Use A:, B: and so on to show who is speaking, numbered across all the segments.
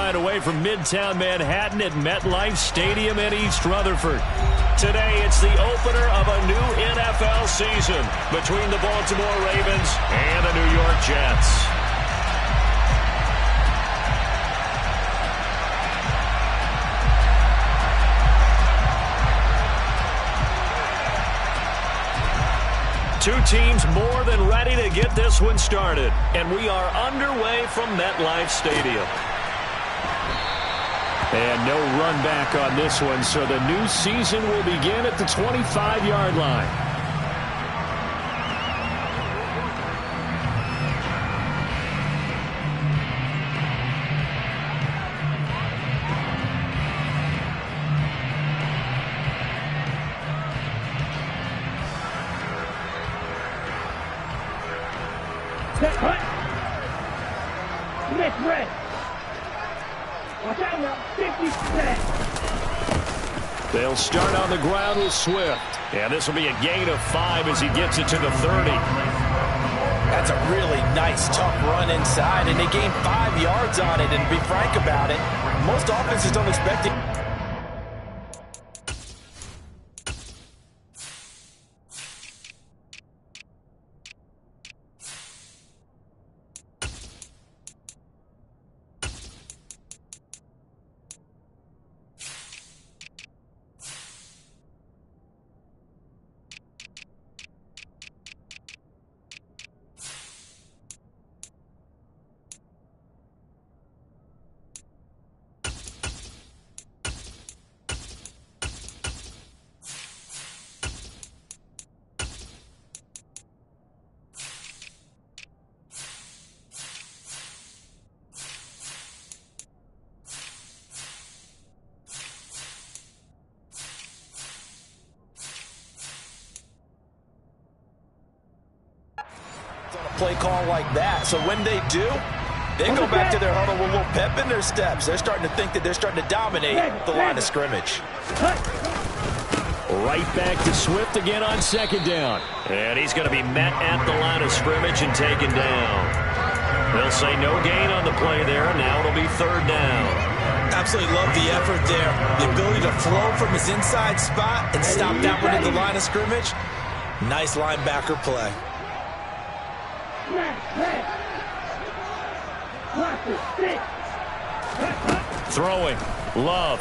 A: right away from Midtown Manhattan at MetLife Stadium in East Rutherford. Today, it's the opener of a new NFL season between the Baltimore Ravens and the New York Jets. Two teams more than ready to get this one started. And we are underway from MetLife Stadium. And no run back on this one, so the new season will begin at the 25-yard line. They'll start on the ground with Swift. And this will be a gain of 5 as he gets it to the 30.
B: That's a really nice, tough run inside, and they gained 5 yards on it. And to be frank about it, most offenses don't expect it. Play call like that. So when they do, they go back to their huddle with a little pep in their steps. They're starting to think that they're starting to dominate the line of scrimmage.
A: Right back to Swift again on second down. And he's going to be met at the line of scrimmage and taken down. They'll say no gain on the play there. Now it'll be third down.
B: Absolutely love the effort there. The ability to flow from his inside spot and stop that one at the line of scrimmage. Nice linebacker play.
A: Throwing. Love.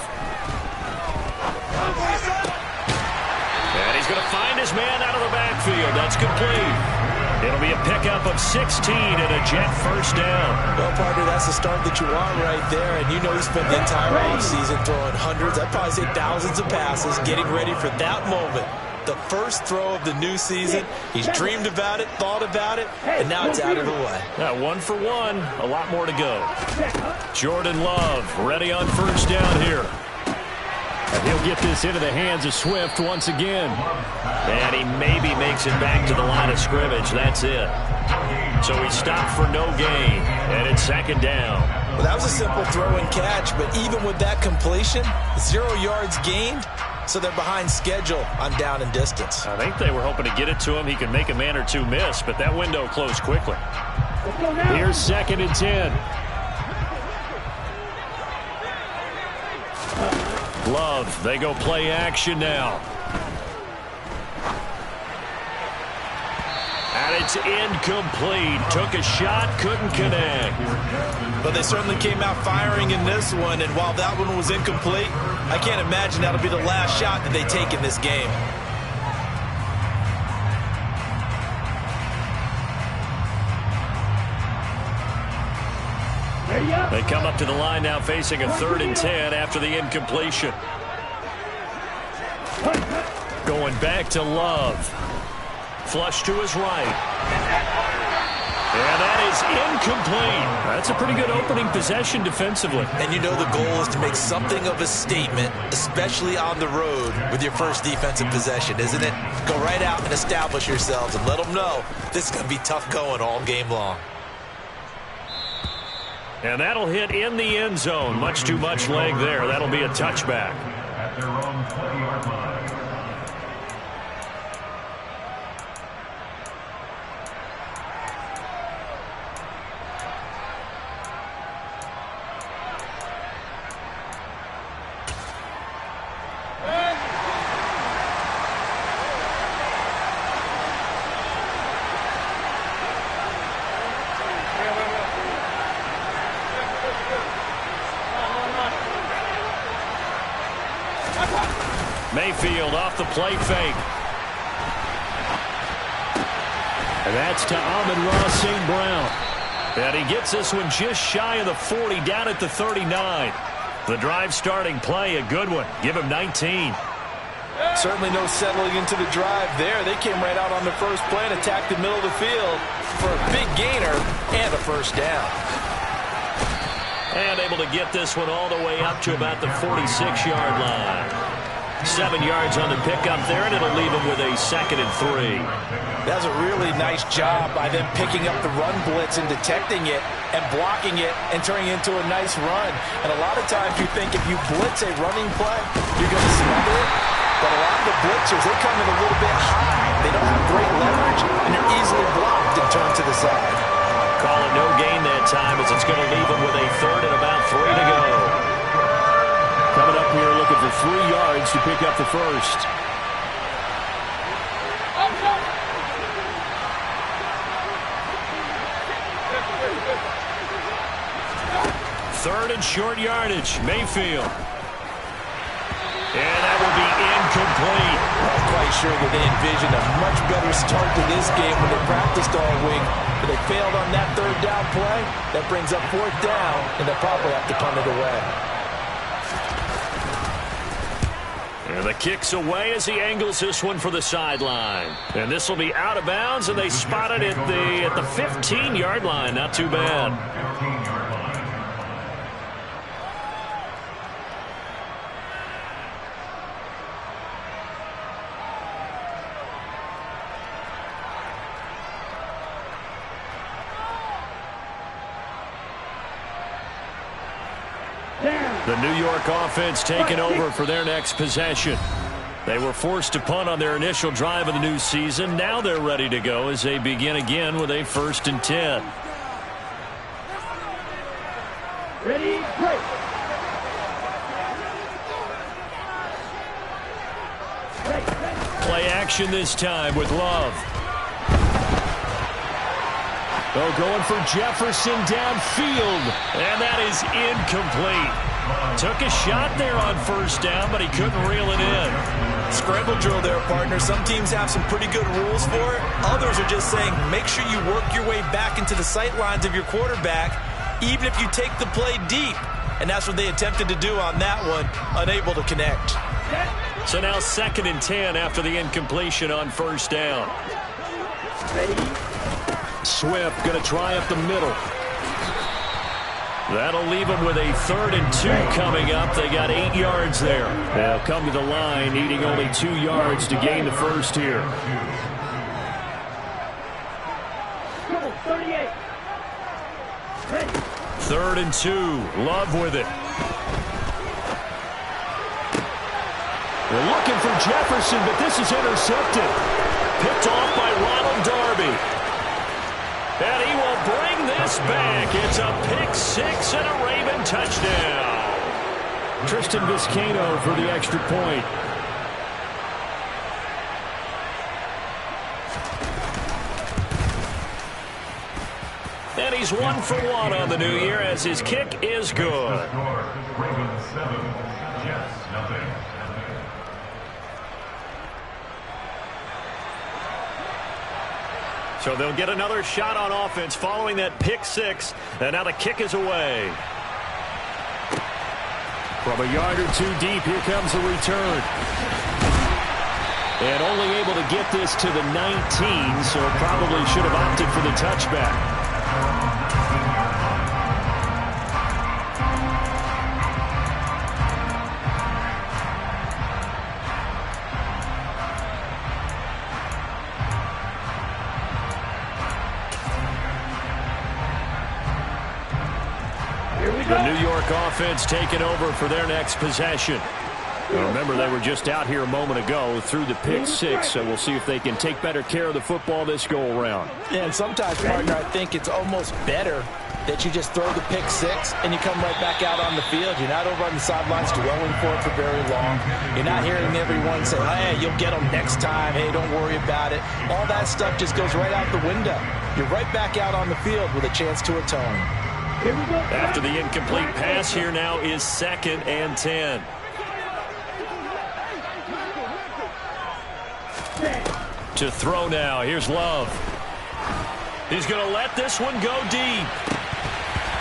A: And he's going to find his man out of the backfield. That's complete. It'll be a pickup of 16 and a Jet first down.
B: Well, partner, that's the start that you want right there. And you know he spent the entire offseason throwing hundreds, I'd probably say thousands of passes, getting ready for that moment. The first throw of the new season. He's dreamed about it, thought about it, and now it's out of the way.
A: Yeah, 1 for 1. A lot more to go. Jordan Love ready on first down here. And he'll get this into the hands of Swift once again. And he maybe makes it back to the line of scrimmage. That's it. So he stopped for no gain. And it's second down.
B: Well, that was a simple throw and catch, but even with that completion, 0 yards gained. So they're behind schedule on down and distance.
A: I think they were hoping to get it to him. He could make a man or two miss, but that window closed quickly. Here's second and 10. Love, they go play action now. And it's incomplete. Took a shot, couldn't connect.
B: But they certainly came out firing in this one, and while that one was incomplete, I can't imagine that'll be the last shot that they take in this game.
A: They come up to the line now facing a 3rd and 10 after the incompletion. Going back to Love. Flush to his right. And that is incomplete. That's a pretty good opening possession defensively.
B: And you know the goal is to make something of a statement, especially on the road with your first defensive possession, isn't it? Go right out and establish yourselves and let them know this is going to be tough going all game long.
A: And that'll hit in the end zone. Much too much leg there. That'll be a touchback.
C: At their own 20-yard line.
A: Mayfield off the play fake. And that's to Amon-Ra St. Brown. And he gets this one just shy of the 40, down at the 39. The drive starting play, a good one. Give him 19.
B: Certainly no settling into the drive there. They came right out on the first play and attacked the middle of the field for a big gainer and a first down.
A: And able to get this one all the way up to about the 46-yard line. 7 yards on the pickup there, and it'll leave him with a 2nd and 3.
B: That's a really nice job by them picking up the run blitz and detecting it and blocking it and turning it into a nice run. And a lot of times you think if you blitz a running play, you're going to smother it. But a lot of the blitzers, they come in a little bit high. They don't have great leverage, and they're easily blocked and turned to the side.
A: Call it no gain that time, as it's going to leave him with a 3rd and about 3 to go.
D: Coming up here looking for 3 yards to pick up the first.
A: Third and short yardage, Mayfield. And that will be incomplete.
B: I'm quite sure that they envisioned a much better start to this game when they practiced all week. But they failed on that 3rd down play. That brings up 4th down, and they'll probably have to punt it away.
A: And the kick's away as he angles this one for the sideline. And this will be out of bounds, and they spot it at the 15-yard line. Not too bad.
C: 15-yard line.
A: The New York offense taking over for their next possession. They were forced to punt on their initial drive of the new season. Now they're ready to go as they begin again with a 1st and 10.
D: Ready, break.
A: Play action this time with Love. Oh, going for Jefferson downfield. And that is incomplete. Took a shot there on 1st down, but he couldn't reel it in.
B: Scramble drill there, partner. Some teams have some pretty good rules for it. Others are just saying make sure you work your way back into the sight lines of your quarterback, even if you take the play deep. And that's what they attempted to do on that one, unable to connect.
A: So now 2nd and 10 after the incompletion on 1st down. Swift going to try up the middle. That'll leave them with a 3rd and 2 coming up. They got 8 yards there. They'll come to the line, needing only 2 yards to gain the first here. 3rd and 2. Love with it. They're looking for Jefferson, but this is intercepted. Picked off by Ronald Darby. And he will bring this back. It's a pick 6 and a Raven touchdown.
D: Tristan Vizcaino for the extra point.
A: And he's 1 for 1 on the new year as his kick is good.
C: Ravens 7, Jets nothing.
A: So they'll get another shot on offense following that pick 6. And now the kick is away.
D: From a yard or 2 deep, here comes the return.
A: And only able to get this to the 19, so probably should have opted for the touchback. The New York offense taking over for their next possession.
D: Remember, they were just out here a moment ago through the pick 6, so we'll see if they can take better care of the football this go-around.
B: Yeah, and sometimes, partner, I think it's almost better that you just throw the pick 6 and you come right back out on the field. You're not over on the sidelines dwelling for it for very long. You're not hearing everyone say, hey, you'll get them next time. Hey, don't worry about it. All that stuff just goes right out the window. You're right back out on the field with a chance to atone.
A: After the incomplete pass, here now is 2nd and 10. To throw now. Here's Love. He's going to let this one go deep.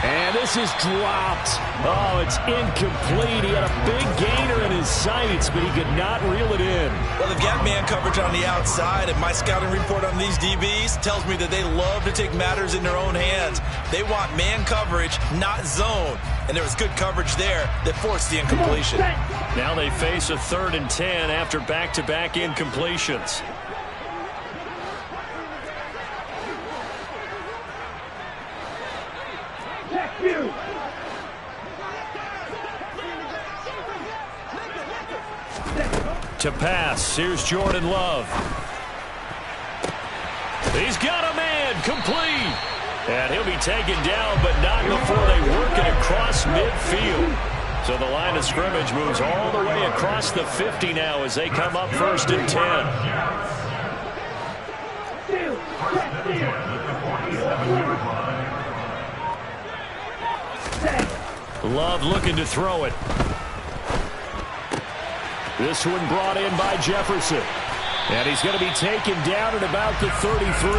A: And this is dropped. Oh, it's incomplete. He had a big gainer in his sights, but he could not reel it in.
B: Well, they've got man coverage on the outside, and my scouting report on these DBs tells me that they love to take matters in their own hands. They want man coverage, not zone. And there was good coverage there that forced the incompletion.
A: Now they face a 3rd and 10 after back-to-back incompletions. To pass, here's Jordan Love. He's got a man, complete. And he'll be taken down, but not before they work it across midfield. So the line of scrimmage moves all the way across the 50 now as they come up 1st and 10. Love looking to throw it. This one brought in by Jefferson. And he's going to be taken down at about the 33.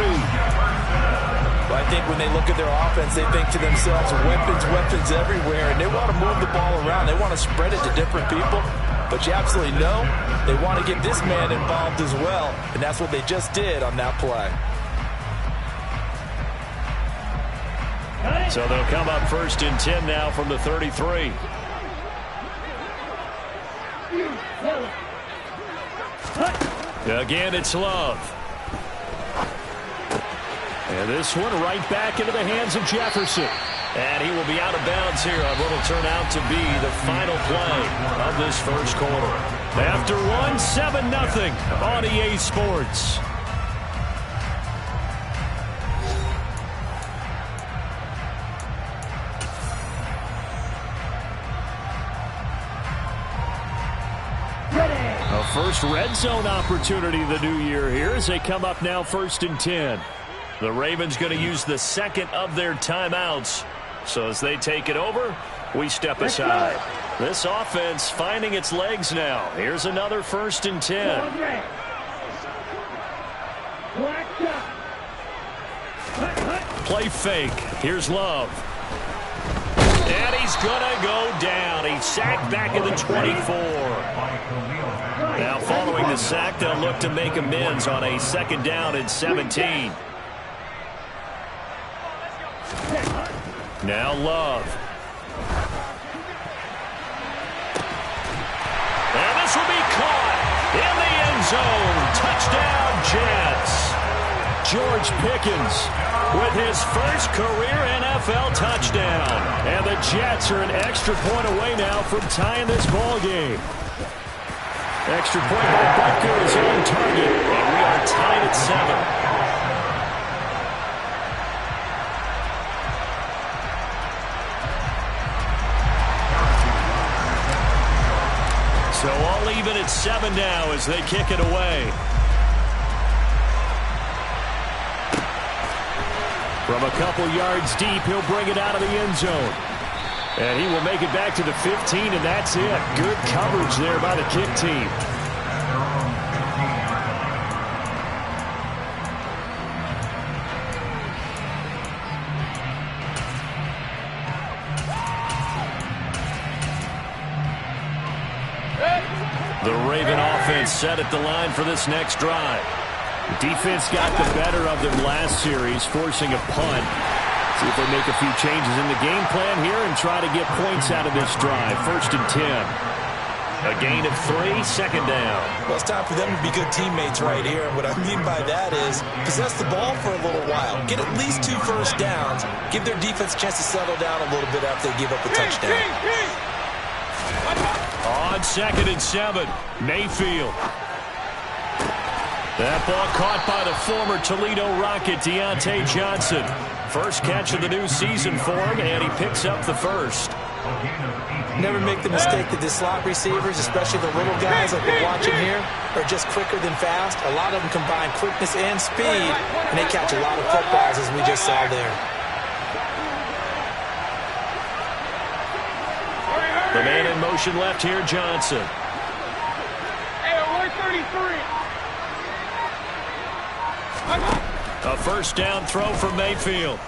B: Well, I think when they look at their offense, they think to themselves, weapons everywhere, and they want to move the ball around. They want to spread it to different people. But you absolutely know they want to get this man involved as well, and that's what they just did on that play.
A: So they'll come up 1st and 10 now from the 33. Again, it's Love. And this one right back into the hands of Jefferson. And he will be out of bounds here on what will turn out to be the final play of this 1st quarter. After one, 7-0 on EA Sports. First red zone opportunity of the new year here as they come up now 1st and 10. The Ravens going to use the 2nd of their timeouts. So as they take it over, we step aside. This offense finding its legs now. Here's another 1st and 10. Play fake. Here's Love. And he's going to go down. He's sacked back at the 24. Now following the sack, they'll look to make amends on a 2nd down and 17. Now Love. And this will be caught in the end zone. Touchdown, Jets. George Pickens with his first career NFL touchdown. And the Jets are an extra point away now from tying this ball game. Extra point by Butker is on target, and we are tied at 7. So all even at 7 now as they kick it away. From a couple yards deep, he'll bring it out of the end zone. And he will make it back to the 15, and that's it. Good coverage there by the kick team. The Raven offense set at the line for this next drive. The defense got the better of them last series, forcing a punt. See if they make a few changes in the game plan here and try to get points out of this drive. 1st and 10. A gain of 3, 2nd down.
B: Well, it's time for them to be good teammates right here. And what I mean by that is possess the ball for a little while. Get at least 2 first downs. Give their defense a chance to settle down a little bit after they give up a touchdown.
A: On 2nd and 7, Mayfield. That ball caught by the former Toledo Rocket, Deontay Johnson. First catch of the new season for him, and he picks up the first.
B: Never make the mistake that the slot receivers, especially the little guys like we're watching here, are just quicker than fast. A lot of them combine quickness and speed, and they catch a lot of footballs, as we just saw there.
A: The man in motion left here, Johnson.
E: Hey, 133.
A: A first down throw for Mayfield.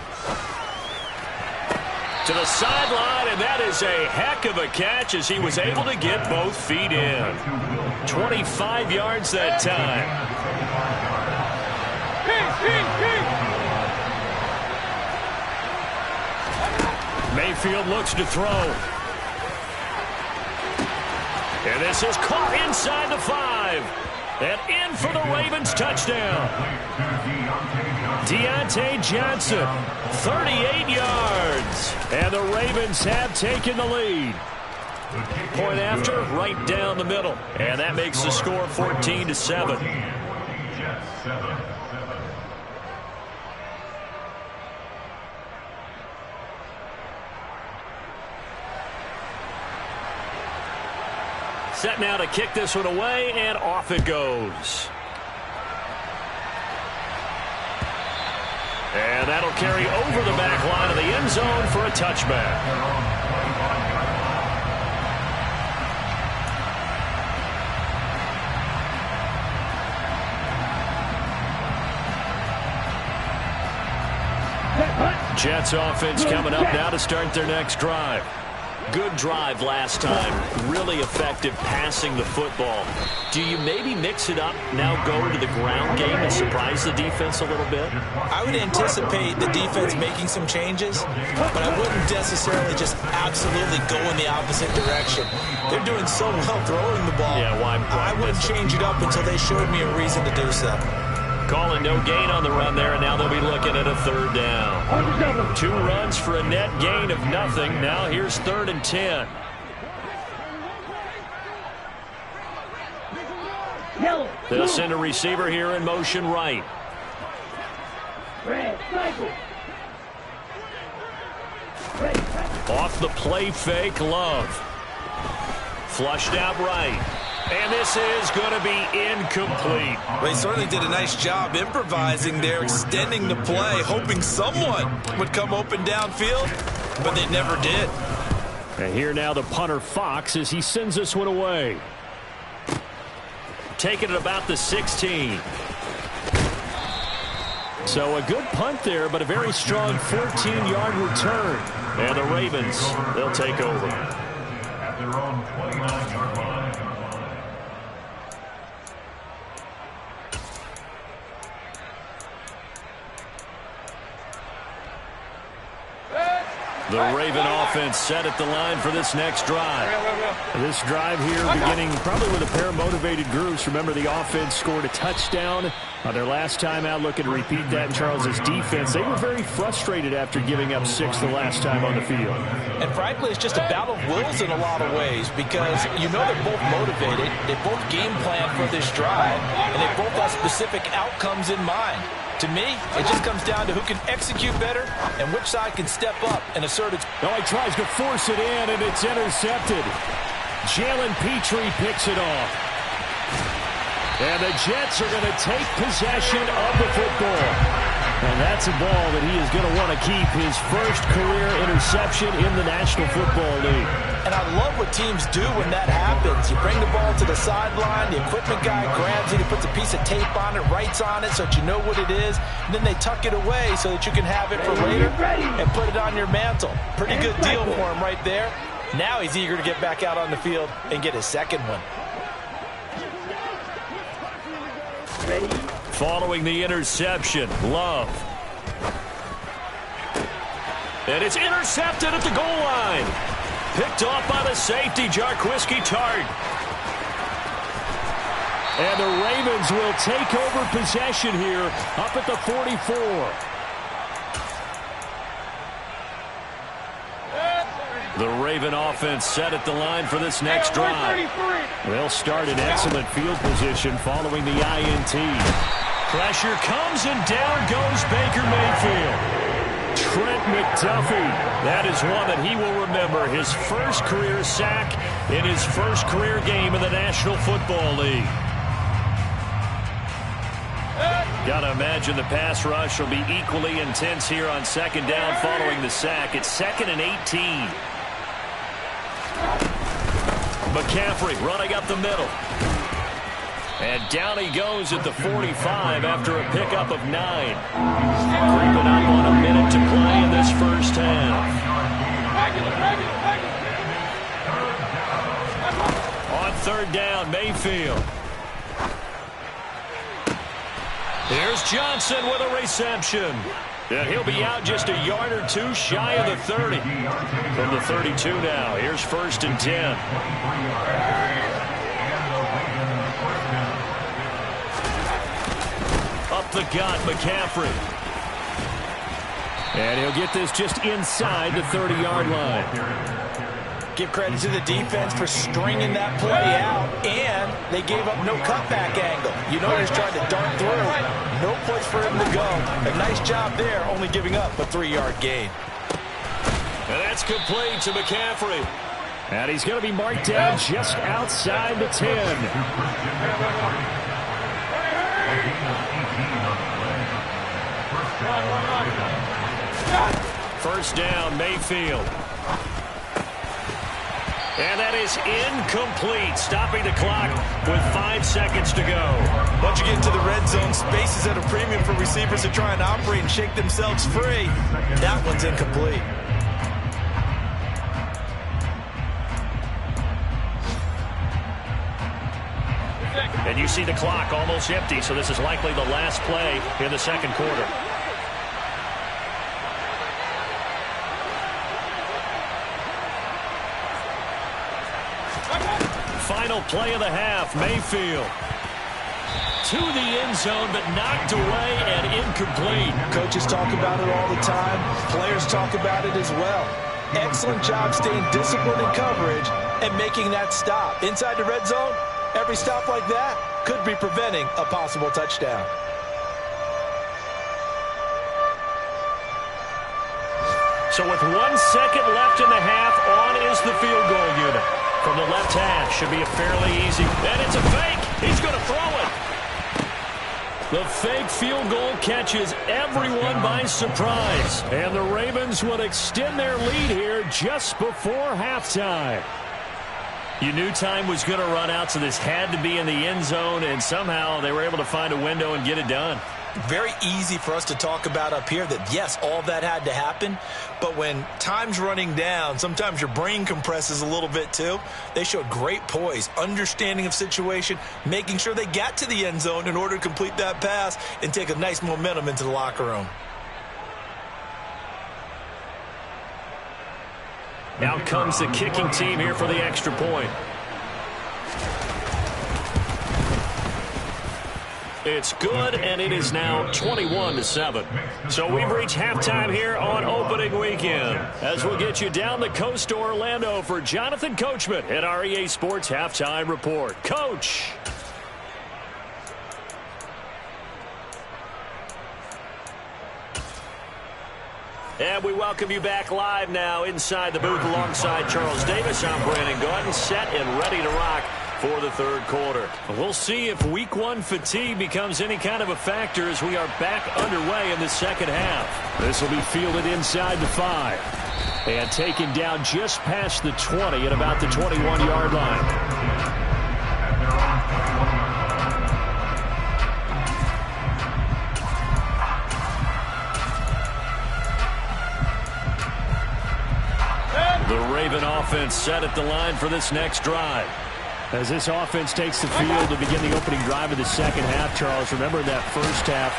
A: To the sideline, and that is a heck of a catch as he was able to get both feet in. 25 yards that time. Mayfield looks to throw. And this is caught inside the 5. And in for the Ravens touchdown. Deontay Johnson, 38 yards. And the Ravens have taken the lead. Point after, right down the middle. And that makes the score 14-7. Set now to kick this one away, and off it goes. And that'll carry over the back line of the end zone for a touchback. Jets offense coming up now to start their next drive. Good drive last time. Really effective passing the football. Do you maybe mix it up, now go to the ground game and surprise the defense a little bit?
B: I would anticipate the defense making some changes, but I wouldn't necessarily just absolutely go in the opposite direction. They're doing so well throwing the ball.
A: Yeah, why
B: I wouldn't change it up until they showed me a reason to do so.
A: Calling no gain on the run there, and now they'll be looking at a third down. 2 runs for a net gain of nothing. Now here's 3rd and 10. They'll send a receiver here in motion right. Off the play fake, Love. Flushed out right. And this is going to be incomplete.
B: Well, he certainly did a nice job improvising there, extending the play, hoping someone would come open downfield, but they never did.
A: And here now the punter Fox as he sends this one away. Taking it about the 16. So a good punt there, but a very strong 14-yard return. And the Ravens, they'll take over.
C: At their own 29-yard line.
A: The Raven offense set at the line for this next drive. This drive here beginning probably with a pair of motivated groups. Remember, the offense scored a touchdown on their last time out. Looking to repeat that in Charles's defense. They were very frustrated after giving up 6 the last time on the field.
B: And frankly, it's just a battle of wills in a lot of ways because you know they're both motivated. They both game plan for this drive, and they both have specific outcomes in mind. To me, it just comes down to who can execute better and which side can step up and assert its...
A: Oh, he tries to force it in, and it's intercepted. Jalen Petrie picks it off. And the Jets are going to take possession of the football. And that's a ball that he is going to want to keep, his first career interception in the National Football League.
B: And I love what teams do when that happens. You bring the ball to the sideline, the equipment guy grabs it, he puts a piece of tape on it, writes on it so that you know what it is, and then they tuck it away so that you can have it for later and put it on your mantle. Pretty good deal for him right there. Now he's eager to get back out on the field and get his second one.
A: Following the interception, Love. And it's intercepted at the goal line. Picked off by the safety, Jarquiski Tart. And the Ravens will take over possession here up at the 44. The Raven offense set at the line for this next drive. They'll start in excellent field position following the INT. Pressure comes and down goes Baker Mayfield. Trent McDuffie, that is one that he will remember. His first career sack in his first career game in the National Football League. Got to imagine the pass rush will be equally intense here on second down following the sack. It's 2nd and 18. McCaffrey running up the middle. And down he goes at the 45 after a pickup of 9. Creeping up on a minute to play in this first half. On third down, Mayfield. Here's Johnson with a reception. And he'll be out just a yard or two shy of the 30. From the 32 now. Here's first and 10. Up the gut, McCaffrey. And he'll get this just inside the 30-yard line.
B: Give credit to the defense for stringing that play out, and they gave up no cutback angle. You know he's trying to dart through. No place for him to go. A nice job there, only giving up a 3-yard gain.
A: And that's complete to McCaffrey. And he's going to be marked down just outside the 10. First down, Mayfield. And that is incomplete, stopping the clock with 5 seconds to go.
B: Once you get into the red zone, space is at a premium for receivers to try and operate and shake themselves free. That one's incomplete.
A: And you see the clock almost empty, so this is likely the last play in the second quarter. Final play of the half, Mayfield. To the end zone, but knocked away and incomplete.
B: Coaches talk about it all the time. Players talk about it as well. Excellent job staying disciplined in coverage and making that stop. Inside the red zone, every stop like that could be preventing a possible touchdown.
A: So with 1 second left in the half, on is the field goal unit. From the left hash, should be a fairly easy. And it's a fake. He's going to throw it. The fake field goal catches everyone by surprise. And the Ravens would extend their lead here just before halftime. You knew time was going to run out, so this had to be in the end zone, and somehow they were able to find a window and get it done.
B: Very easy for us to talk about up here that, yes, all that had to happen. But when time's running down, sometimes your brain compresses a little bit too. They showed great poise, understanding of situation, making sure they got to the end zone in order to complete that pass and take a nice momentum into the locker room.
A: Out comes the kicking team here for the extra point. It's good, and it is now 21-7. So we've reached halftime here on opening weekend. As we'll get you down the coast to Orlando for Jonathan Coachman at our EA Sports Halftime Report. Coach. And we welcome you back live now inside the booth alongside Charles Davis. I'm Brandon Gordon, set and ready to rock for the third quarter. We'll see if week one fatigue becomes any kind of a factor as we are back underway in the second half. This will be fielded inside the 5 and taken down just past the 20 at about the 21-yard line. The Raven offense set at the line for this next drive. As this offense takes the field to begin the opening drive of the second half, Charles, remember that first half,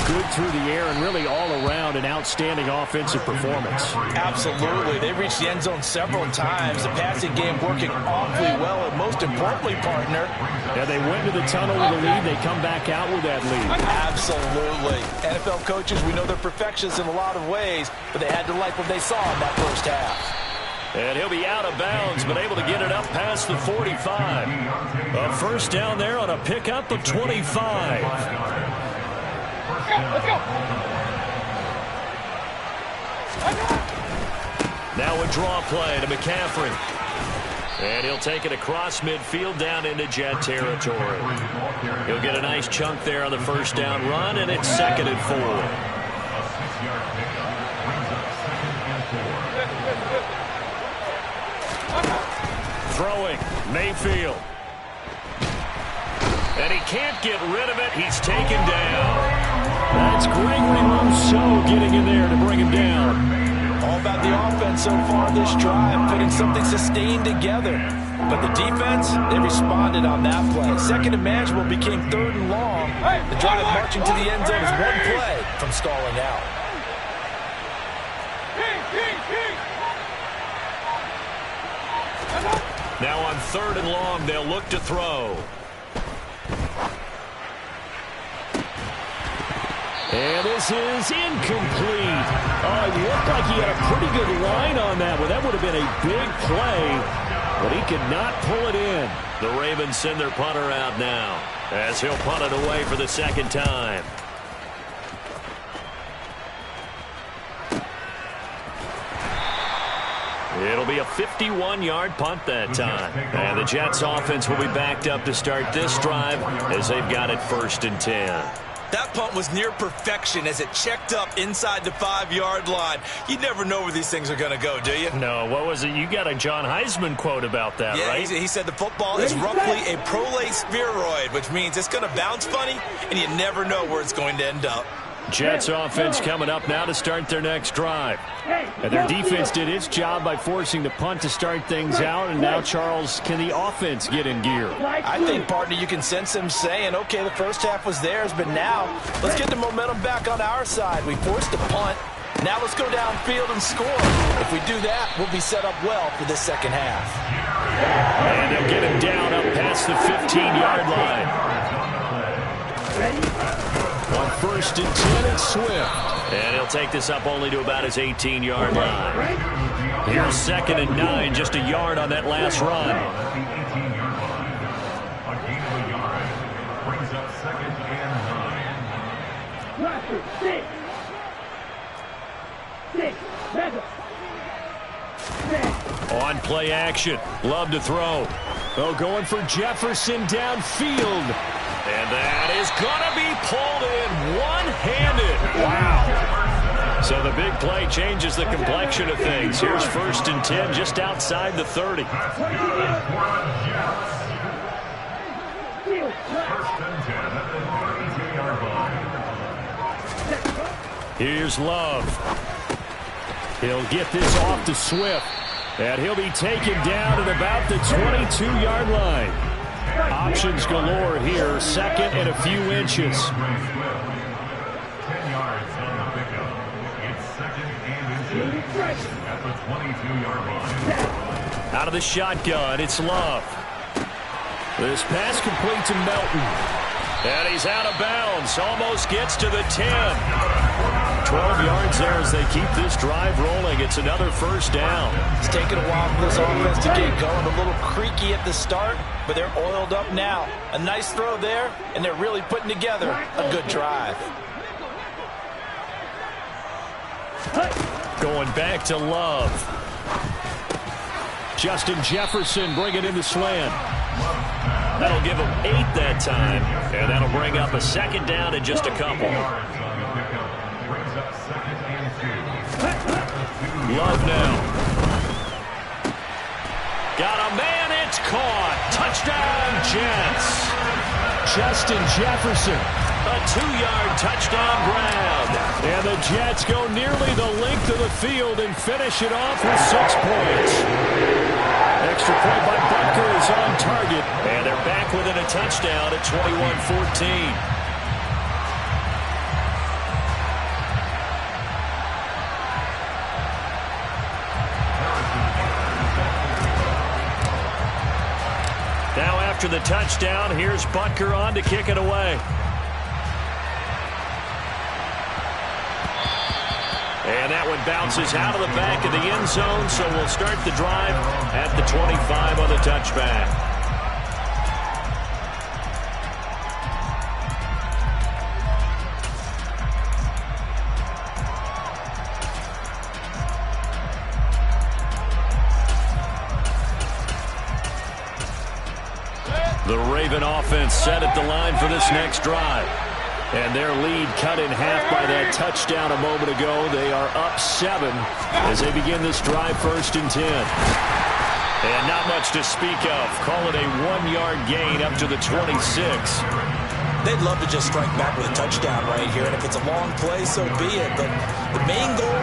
A: good through the air and really all around an outstanding offensive performance.
B: Absolutely. They reached the end zone several times. The passing game working awfully well, and most importantly, partner.
A: Yeah, they went to the tunnel with a lead. They come back out with that lead.
B: Absolutely. NFL coaches, we know they're perfectionists in a lot of ways, but they had to like what they saw in that first half.
A: And he'll be out of bounds, but able to get it up past the 45. A first down there on a pickup of 25.
C: Let's go.
A: Now a draw play to McCaffrey. And he'll take it across midfield down into Jet territory. He'll get a nice chunk there on the first down run, and it's 2nd and 4. Throwing, Mayfield. And he can't get rid of it. He's taken down. That's Gregory Rousseau getting in there to bring him down.
B: All about the offense so far this drive, putting something sustained together. But the defense, they responded on that play. Second and manageable became 3rd and long. The drive marching to the end zone is one play from stalling out.
A: Now on 3rd and long, they'll look to throw. And this is incomplete. Oh, it looked like he had a pretty good line on that one. That would have been a big play, but he could not pull it in. The Ravens send their punter out now as he'll punt it away for the 2nd time. It'll be a 51-yard punt that time. And the Jets offense will be backed up to start this drive as they've got it 1st and 10.
B: That punt was near perfection as it checked up inside the 5-yard line. You never know where these things are going to go, do you?
A: No, what was it? You got a John Heisman quote about that,
B: yeah,
A: right?
B: He said the football is roughly a prolate spheroid, which means it's going to bounce funny, and you never know where it's going to end up.
A: Jets offense coming up now to start their next drive. And their defense did its job by forcing the punt to start things out. And now, Charles, can the offense get in gear?
B: I think, partner, you can sense them saying, okay, the first half was theirs, but now let's get the momentum back on our side. We forced the punt. Now let's go downfield and score. If we do that, we'll be set up well for this second half.
A: And they'll get him down up past the 15-yard line. On 1st and 10, it's Swift. And he'll take this up only to about his 18-yard line. Here's 2nd and 9, just a yard on that last run. On play action, Love to throw. Oh, going for Jefferson downfield. And that is going to be pulled in one-handed. Wow. So the big play changes the complexion of things. Here's 1st and 10 just outside the 30. Here's Love. He'll get this off to Swift. And he'll be taken down at about the 22-yard line. Options galore here. 2nd and a few inches.
C: 10 yards on the pickup. It's 2nd and inches at the 22-yard line.
A: Out of the shotgun, it's Love. This pass complete to Melton. And he's out of bounds. Almost gets to the 10. 12 yards there as they keep this drive rolling. It's another 1st down.
B: It's taken a while for this offense to get going. A little creaky at the start, but they're oiled up now. A nice throw there, and they're really putting together a good drive.
A: Going back to Love. Justin Jefferson bringing in the slant. That'll give him 8 that time, and that'll bring up a 2nd down in just a couple. Love now. Got a man, it's caught. Touchdown, Jets. Justin Jefferson. A 2-yard touchdown grab. And the Jets go nearly the length of the field and finish it off with 6 points. Extra point by Butker is on target. And they're back within a touchdown at 21-14. Now after the touchdown, here's Butker on to kick it away. And that one bounces out of the back of the end zone, so we'll start the drive at the 25 on the touchback. The Raven offense set at the line for this next drive. And their lead cut in half by that touchdown a moment ago. They are up 7 as they begin this drive 1st and 10. And not much to speak of. Call it a 1-yard gain up to the 26.
B: They'd love to just strike back with a touchdown right here, and if it's a long play, so be it. But the main goal,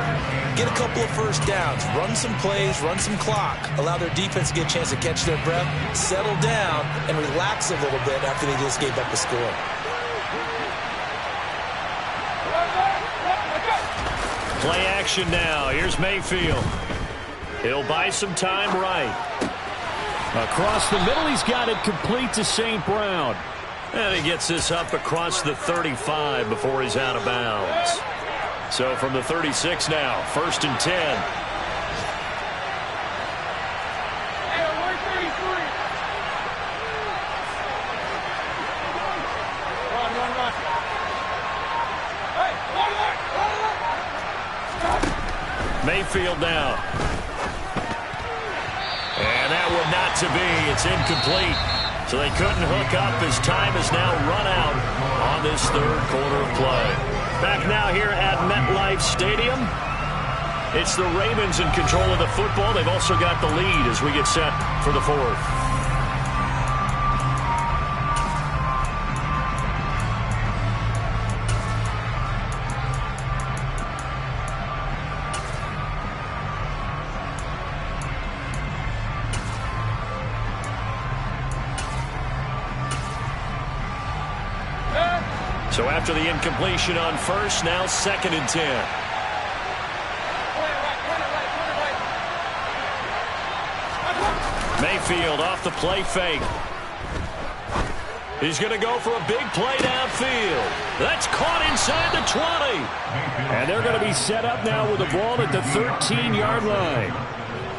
B: get a couple of first downs, run some plays, run some clock, allow their defense to get a chance to catch their breath, settle down, and relax a little bit after they just gave up a score.
A: Play action now. Here's Mayfield. He'll buy some time right. Across the middle, he's got it complete to St. Brown. And he gets this up across the 35 before he's out of bounds. So from the 36 now, 1st and 10. Mayfield now. And that one not to be. It's incomplete. So they couldn't hook up as time has now run out on this 3rd quarter of play. Back now here at MetLife Stadium. It's the Ravens in control of the football. They've also got the lead as we get set for the 4th. So after the incompletion on 1st, now 2nd and 10. Mayfield off the play fake. He's going to go for a big play downfield. That's caught inside the 20. And they're going to be set up now with the ball at the 13-yard line.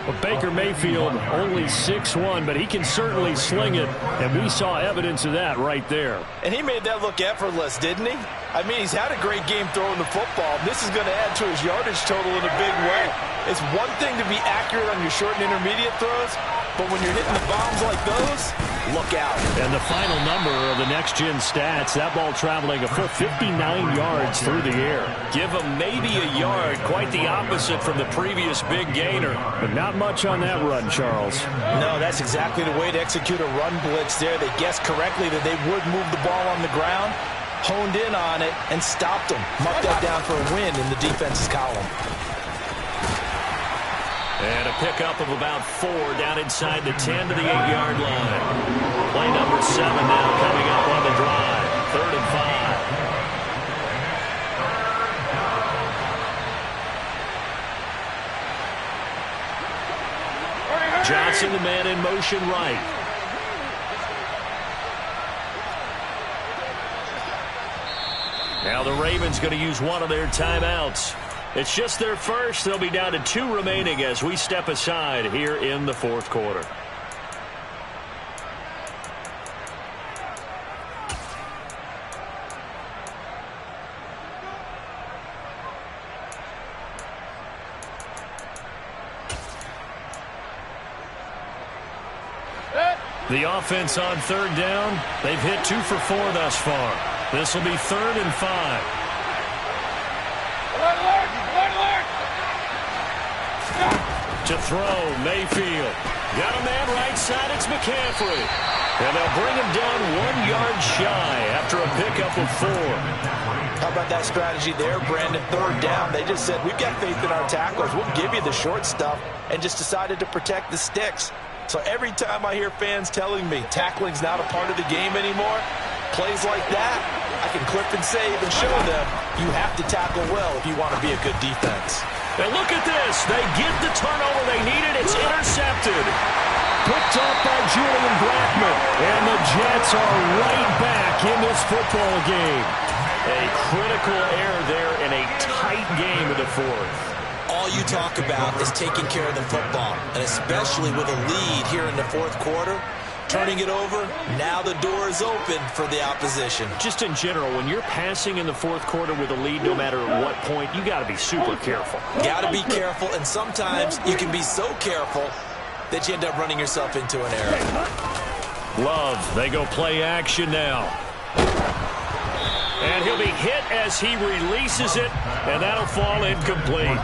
A: Well, Baker Mayfield only 6'1", but he can certainly sling it, and we saw evidence of that right there.
B: And he made that look effortless, didn't he? I mean, he's had a great game throwing the football. This is going to add to his yardage total in a big way. It's one thing to be accurate on your short and intermediate throws, but when you're hitting the bombs like those, look out.
A: And the final number of the next-gen stats, that ball traveling a full 59 yards through the air. Give him maybe a yard, quite the opposite from the previous big gainer. But not much on that run, Charles.
B: No, that's exactly the way to execute a run blitz there. They guessed correctly that they would move the ball on the ground, honed in on it, and stopped them. Marked that down for a win in the defense's column.
A: And a pickup of about 4 down inside the 10 to the 8-yard line. Play number 7 now coming up on the drive. 3rd and 5. Johnson, the man in motion right. Now the Ravens going to use one of their timeouts. It's just their first. They'll be down to 2 remaining as we step aside here in the 4th quarter. The offense on 3rd down. They've hit 2 for 4 thus far. This will be 3rd and 5. To throw, Mayfield. Got a man right side, it's McCaffrey. And they'll bring him down 1 yard shy after a pickup of 4.
B: How about that strategy there, Brandon? 3rd down, they just said, we've got faith in our tacklers. We'll give you the short stuff, and just decided to protect the sticks. So every time I hear fans telling me tackling's not a part of the game anymore, plays like that, I can clip and save and show them you have to tackle well if you want to be a good defense.
A: And look at this. They get the turnover they needed. It's intercepted. Picked up by Julian Blackmon. And the Jets are right back in this football game. A critical error there in a tight game in the 4th.
B: All you talk about is taking care of the football, and especially with a lead here in the 4th quarter. Turning it over, now the door is open for the opposition.
A: Just in general, when you're passing in the 4th quarter with a lead, no matter at what point, you got to be super careful.
B: Got to be careful, and sometimes you can be so careful that you end up running yourself into an error.
A: Love, they go play action now.
D: And he'll be hit as he releases it, and that'll fall incomplete.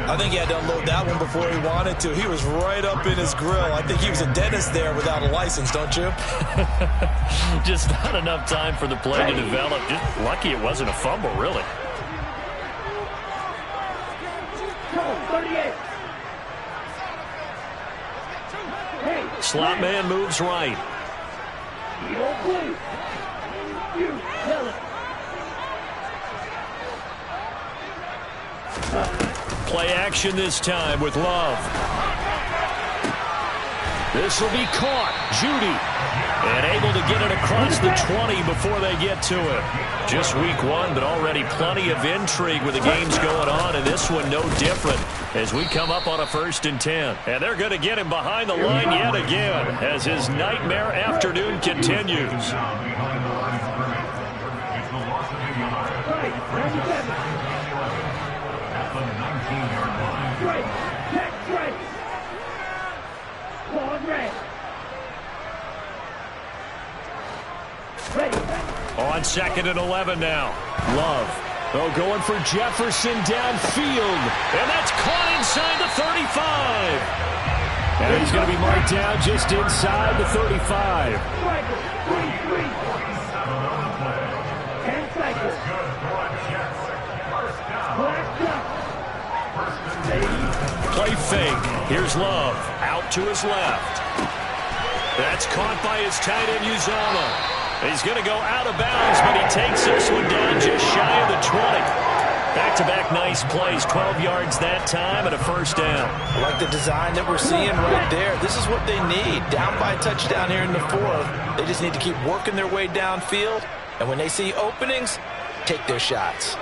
B: I think he had to unload that one before he wanted to. He was right up in his grill. I think he was a dentist there without a license, don't you?
D: Just not enough time for the play to develop. Just lucky it wasn't a fumble, really. Slot man moves right. Play action this time with Love. This will be caught. Judy. And able to get it across the 20 before they get to it. Just week one, but already plenty of intrigue with the games going on, and this one no different as we come up on a 1st and 10. And they're going to get him behind the line yet again as his nightmare afternoon continues. On 2nd and 11 now. Love. Oh, going for Jefferson downfield. And that's caught inside the 35. And he's going to be marked down just inside the 35. Play fake. Here's Love. Out to his left. That's caught by his tight end, Uzomah. He's going to go out of bounds, but he takes this one down just shy of the 20. Back-to-back nice plays, 12 yards that time and a 1st down.
B: I like the design that we're seeing right there. This is what they need. Down by a touchdown here in the 4th. They just need to keep working their way downfield. And when they see openings, take their shots.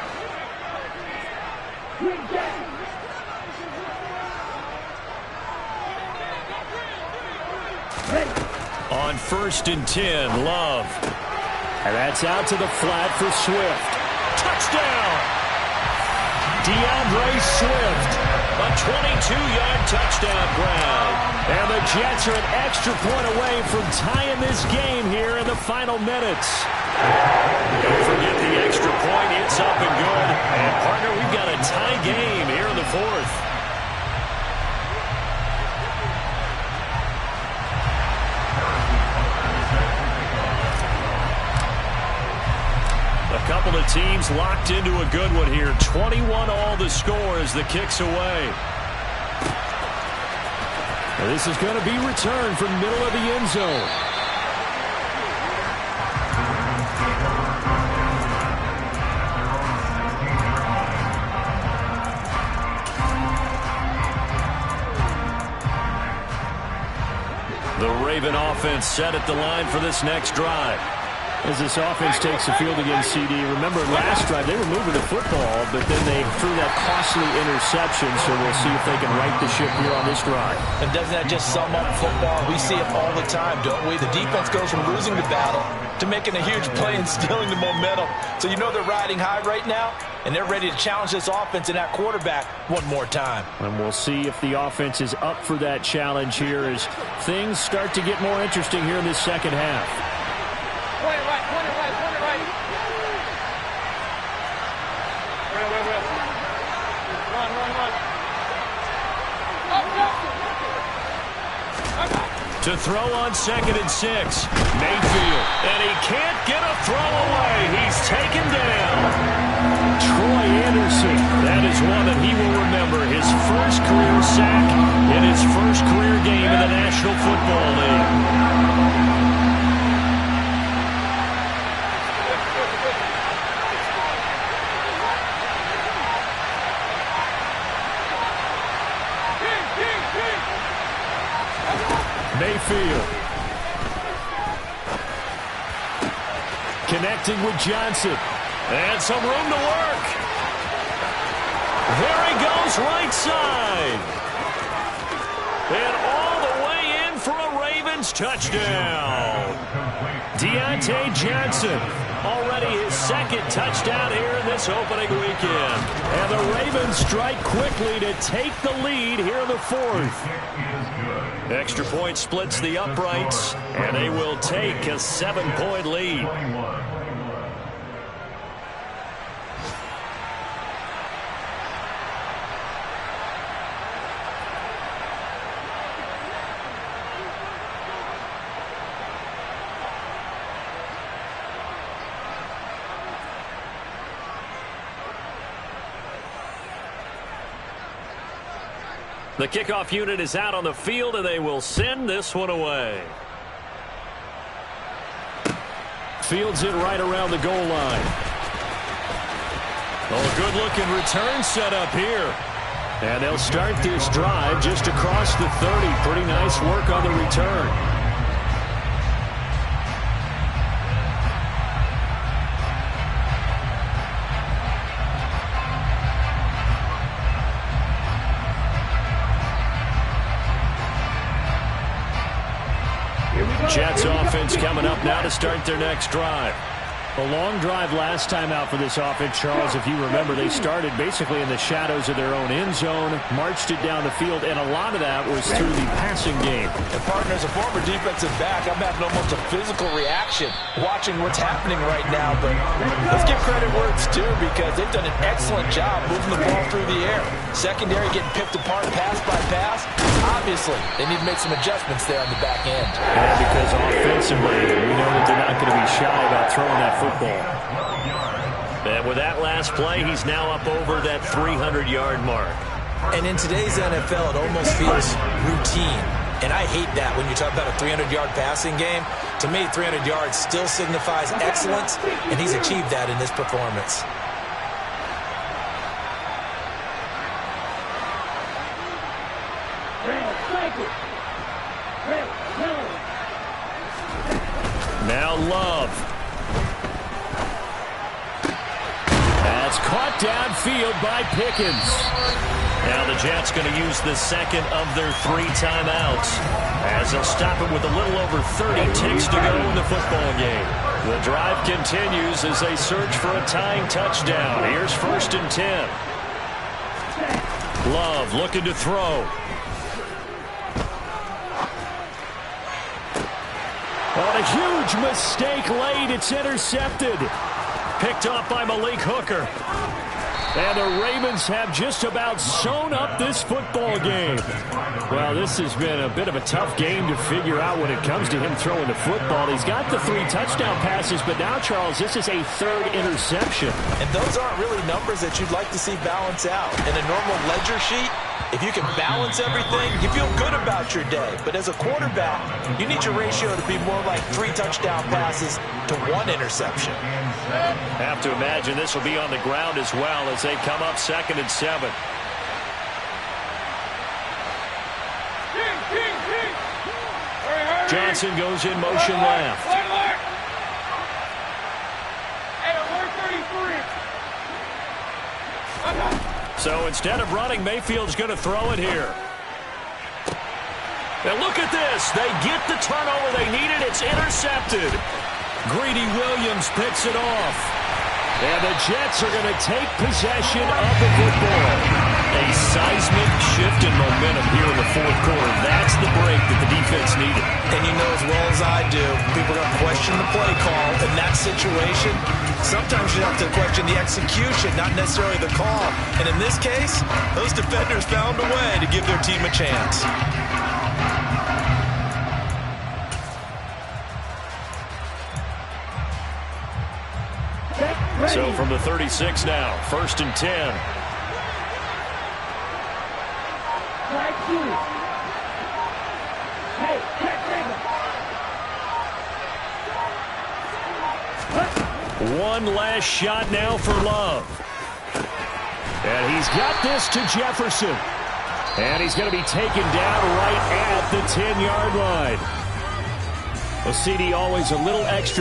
D: On 1st and 10, Love. And that's out to the flat for Swift. Touchdown! DeAndre Swift. A 22-yard touchdown grab. And the Jets are an extra point away from tying this game here in the final minutes. Don't forget the extra point. It's up and good. And, partner, we've got a tie game here in the 4th. A couple of teams locked into a good one here. 21 all the score as the kick's away. Now this is going to be returned from middle of the end zone. The Raven offense set at the line for this next drive. As this offense takes the field against CD, remember last drive they were moving the football, but then they threw that costly interception, so we'll see if they can right the ship here on this drive.
B: And doesn't that just sum up football? We see it all the time, don't we? The defense goes from losing the battle to making a huge play and stealing the momentum. So you know they're riding high right now, and they're ready to challenge this offense and that quarterback one more time.
D: And we'll see if the offense is up for that challenge here as things start to get more interesting here in this second half.
E: Point it right.
D: To throw on 2nd and 6, Mayfield. And he can't get a throw away. He's taken down. Troy Anderson. That is one that he will remember. His first career sack in his first career game in the National Football League. Mayfield. Connecting with Johnson. And some room to work. There he goes, right side. And all the way in for a Ravens touchdown. Deontay Johnson. Already his 2nd touchdown here in this opening weekend. And the Ravens strike quickly to take the lead here in the 4th. Extra point splits the uprights, and they will take a 7-point lead. The kickoff unit is out on the field, and they will send this one away. Fields it right around the goal line. Oh, good-looking return set up here. And they'll start this drive just across the 30. Pretty nice work on the return. Jets offense coming up now to start their next drive.
A: A long drive last time out for this offense, Charles. If you remember, they started basically in the shadows of their own end zone, marched it down the field, and a lot of that was through the passing game.
B: And partner, as a former defensive back, I'm having almost a physical reaction watching what's happening right now. But let's give credit where it's due, because they've done an excellent job moving the ball through the air. Secondary getting picked apart pass by pass. Obviously, they need to make some adjustments there on the back end.
A: And because offensively, we know that they're not going to be shy about throwing that football.
D: And with that last play, he's now up over that 300-yard mark.
B: And in today's NFL, it almost feels routine. And I hate that when you talk about a 300-yard passing game. To me, 300 yards still signifies excellence, and he's achieved that in this performance.
D: Now Love. That's caught downfield by Pickens. Now the Jets going to use the second of their 3 timeouts, as they'll stop it with a little over 30 ticks to go in the football game. The drive continues as they search for a tying touchdown. Here's 1st and 10. Love looking to throw.
A: On a huge mistake late, it's intercepted.
D: Picked off by Malik Hooker.
A: And the Ravens have just about sewn up this football game. Well, this has been a bit of a tough game to figure out when it comes to him throwing the football. He's got the 3 touchdown passes, but now, Charles, this is a 3rd interception.
B: And those aren't really numbers that you'd like to see balance out. In a normal ledger sheet, if you can balance everything, you feel good about your day. But as a quarterback, you need your ratio to be more like 3 touchdown passes to 1 interception.
D: Have to imagine this will be on the ground as well as they come up 2nd and 7.
A: Johnson goes in motion left.
D: So instead of running, Mayfield's going to throw it here. And look at this. They get the turnover they needed. It's intercepted.
A: Greedy Williams picks it off. And the Jets are going to take possession of the football.
D: A seismic shift in momentum here in the 4th quarter. That's the break that the defense needed.
B: And you know as well as I do, people are going to question the play call. In that situation, sometimes you have to question the execution, not necessarily the call. And in this case, those defenders found a way to give their team a chance.
D: So from the 36 now, 1st and 10.
A: One last shot now for Love. And he's got this to Jefferson. And he's going to be taken down right at the 10-yard line. Well, CD, always a little extra